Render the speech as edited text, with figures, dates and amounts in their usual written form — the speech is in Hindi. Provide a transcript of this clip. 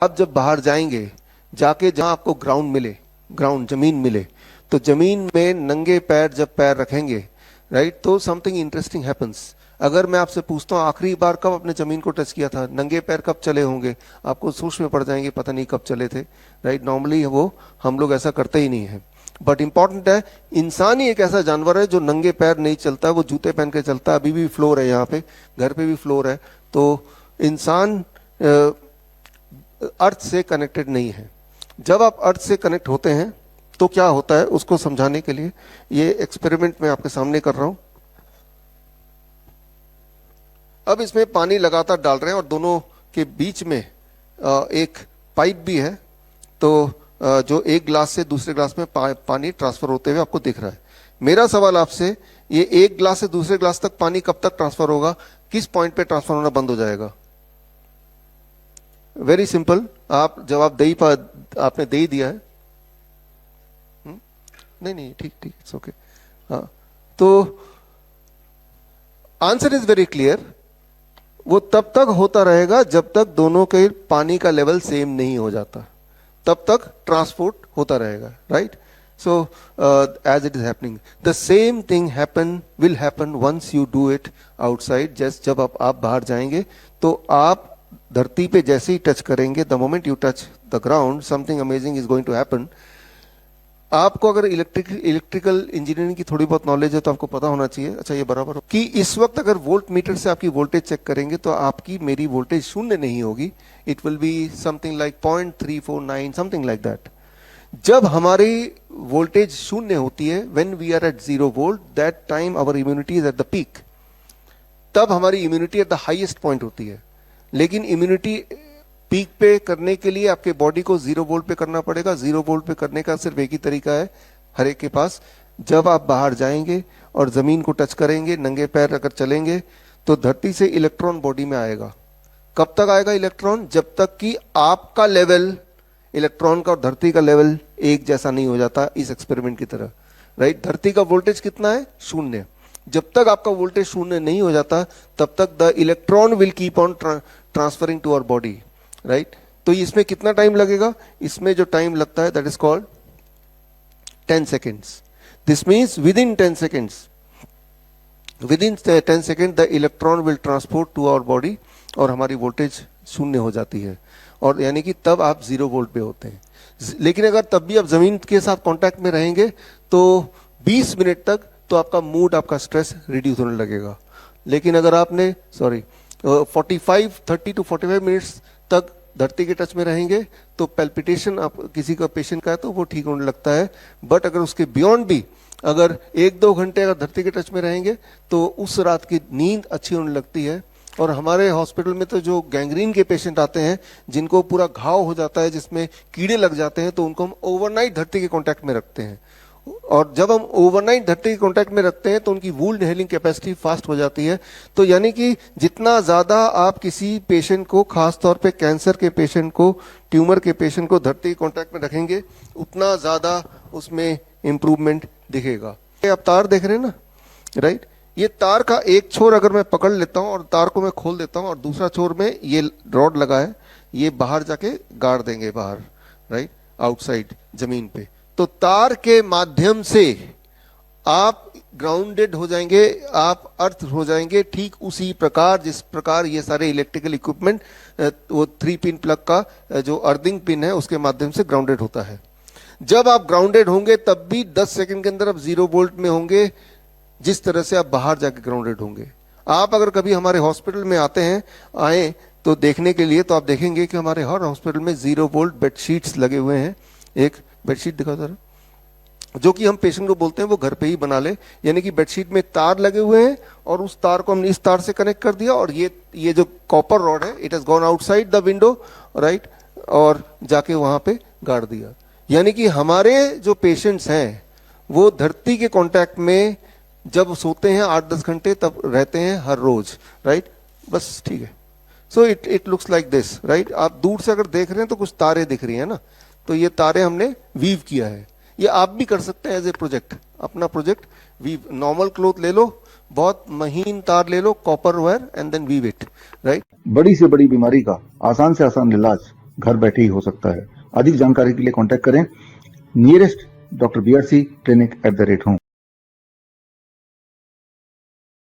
आप जब बाहर जाएंगे, जाके जहां आपको ग्राउंड मिले, ग्राउंड जमीन मिले, तो जमीन में नंगे पैर जब पैर रखेंगे, राइट, तो समथिंग इंटरेस्टिंग हैपन्स। अगर मैं आपसे पूछता हूँ आखिरी बार कब अपने जमीन को टच किया था, नंगे पैर कब चले होंगे, आपको सोच में पड़ जाएंगे पता नहीं कब चले थे, राइट। नॉर्मली वो हम लोग ऐसा करते ही नहीं है। बट इंपॉर्टेंट है, इंसान ही एक ऐसा जानवर है जो नंगे पैर नहीं चलता, वो जूते पहन के चलता है। अभी भी फ्लोर है यहाँ पे, घर पे भी फ्लोर है। तो इंसान अर्थ से कनेक्टेड नहीं है। जब आप अर्थ से कनेक्ट होते हैं तो क्या होता है, उसको समझाने के लिए ये एक्सपेरिमेंट मैं आपके सामने कर रहा हूं। अब इसमें पानी लगातार डाल रहे हैं और दोनों के बीच में एक पाइप भी है। तो जो एक ग्लास से दूसरे ग्लास में पानी ट्रांसफर होते हुए आपको दिख रहा है। मेरा सवाल आपसे, ये एक ग्लास से दूसरे ग्लास तक पानी कब तक ट्रांसफर होगा, किस पॉइंट पे ट्रांसफर होना बंद हो जाएगा? वेरी सिंपल, आप जवाब आपने दे ही दिया है। नहीं नहीं, ठीक ठीक, इट्स ओके। हाँ, तो आंसर इज वेरी क्लियर। वो तब तक होता रहेगा जब तक दोनों के पानी का लेवल सेम नहीं हो जाता, तब तक ट्रांसपोर्ट होता रहेगा, right. So as it is happening, the same thing will happen once you do it outside. Just जब आप बाहर जाएंगे तो आप धरती पे जैसे ही टच करेंगे, the moment you touch the ground, something amazing is going to happen. आपको अगर इलेक्ट्रिकल इंजीनियरिंग की थोड़ी बहुत नॉलेज है तो आपको पता होना चाहिए, अच्छा ये बराबर हो कि इस वक्त अगर वोल्ट मीटर से आपकी वोल्टेज चेक करेंगे तो आपकी मेरी वोल्टेज शून्य नहीं होगी। It will be something like 0.349, something like that. जब हमारी वोल्टेज शून्य होती है, when we are at 0 volt, that time our immunity is at the peak. तब हमारी immunity at the highest point होती है। लेकिन इम्यूनिटी पीक पे करने के लिए आपके बॉडी को 0 वोल्ट पे करना पड़ेगा। 0 वोल्ट पे करने का सिर्फ एक ही तरीका है हर एक के पास, जब आप बाहर जाएंगे और जमीन को टच करेंगे, नंगे पैर अगर चलेंगे, तो धरती से इलेक्ट्रॉन बॉडी में आएगा। कब तक आएगा इलेक्ट्रॉन? जब तक कि आपका लेवल इलेक्ट्रॉन का और धरती का लेवल एक जैसा नहीं हो जाता, इस एक्सपेरिमेंट की तरह, राइट। धरती का वोल्टेज कितना है? 0। जब तक आपका वोल्टेज 0 नहीं हो जाता तब तक the electron will keep on transferring to our body, right. तो इसमें कितना टाइम लगेगा? इसमें जो टाइम लगता है that is called 10 seconds. This means within 10 seconds, within 10 second the electron will transport to our body और हमारी वोल्टेज 0 हो जाती है। और यानी कि तब आप 0 वोल्ट पे होते हैं। लेकिन अगर तब भी आप जमीन के साथ कांटेक्ट में रहेंगे तो 20 मिनट तक तो आपका मूड, आपका स्ट्रेस रिड्यूस होने लगेगा। लेकिन अगर आपने 30 to 45 मिनट्स तक धरती के टच में रहेंगे तो पैल्पिटेशन आप किसी का पेशेंट का है तो वो ठीक होने लगता है। बट अगर उसके बियॉन्ड भी अगर 1-2 घंटे अगर धरती के टच में रहेंगे तो उस रात की नींद अच्छी होने लगती है। और हमारे हॉस्पिटल में तो जो गैंग्रीन के पेशेंट आते हैं, जिनको पूरा घाव हो जाता है, जिसमें कीड़े लग जाते हैं, तो उनको हम ओवरनाइट धरती के कांटेक्ट में रखते हैं। और जब हम ओवरनाइट धरती के कांटेक्ट में रखते हैं तो उनकी वुंड हीलिंग कैपेसिटी फास्ट हो जाती है। तो यानी कि जितना ज्यादा आप किसी पेशेंट को, खास तौर पे कैंसर के पेशेंट को, ट्यूमर के पेशेंट को धरती के कांटेक्ट में रखेंगे, उतना ज्यादा उसमें इंप्रूवमेंट दिखेगा। आप तार देख रहे हैं ना, राइट। ये तार का एक छोर अगर मैं पकड़ लेता हूं और तार को मैं खोल देता हूं और दूसरा छोर में ये रॉड लगा है, ये बाहर जाके गाड़ देंगे बाहर, राइट, आउटसाइड जमीन पे। तो तार के माध्यम से आप ग्राउंडेड हो जाएंगे, आप अर्थ हो जाएंगे, ठीक उसी प्रकार जिस प्रकार ये सारे इलेक्ट्रिकल इक्विपमेंट, वो 3 पिन प्लग का जो अर्थिंग पिन है उसके माध्यम से ग्राउंडेड होता है। जब आप ग्राउंडेड होंगे तब भी 10 सेकंड के अंदर आप 0 वोल्ट में होंगे, जिस तरह से आप बाहर जाके ग्राउंडेड होंगे। आप अगर कभी हमारे हॉस्पिटल में आए तो देखने के लिए, तो आप देखेंगे कि हमारे हर हॉस्पिटल में 0 वोल्ट बेडशीट्स लगे हुए हैं। एक बेडशीट दिखाओ जरा, जो कि हम पेशेंट को बोलते हैं वो घर पे ही बना ले। यानी कि बेडशीट में तार लगे हुए हैं और उस तार को हमने इस तार से कनेक्ट कर दिया और ये जो कॉपर रॉड है, it has gone outside the window, right, और जाके वहां पे गाड़ दिया। यानी कि हमारे जो पेशेंट्स हैं वो धरती के कांटेक्ट में जब सोते हैं 8-10 घंटे तब रहते हैं हर रोज, राइट। बस ठीक है। So it looks like this, right. आप दूर से अगर देख रहे हैं तो कुछ तारे दिख रही है ना, तो ये तारे हमने वीव किया है। ये आप भी कर सकते हैं एज ए प्रोजेक्ट, अपना प्रोजेक्ट वीव। नॉर्मल क्लोथ ले लो, बहुत महीन तार ले लो, copper wire, and then weave it, right. बड़ी से बड़ी बीमारी का आसान से आसान इलाज घर बैठे ही हो सकता है। अधिक जानकारी के लिए कॉन्टैक्ट करें नियरेस्ट डॉक्टर BRC clinic@home।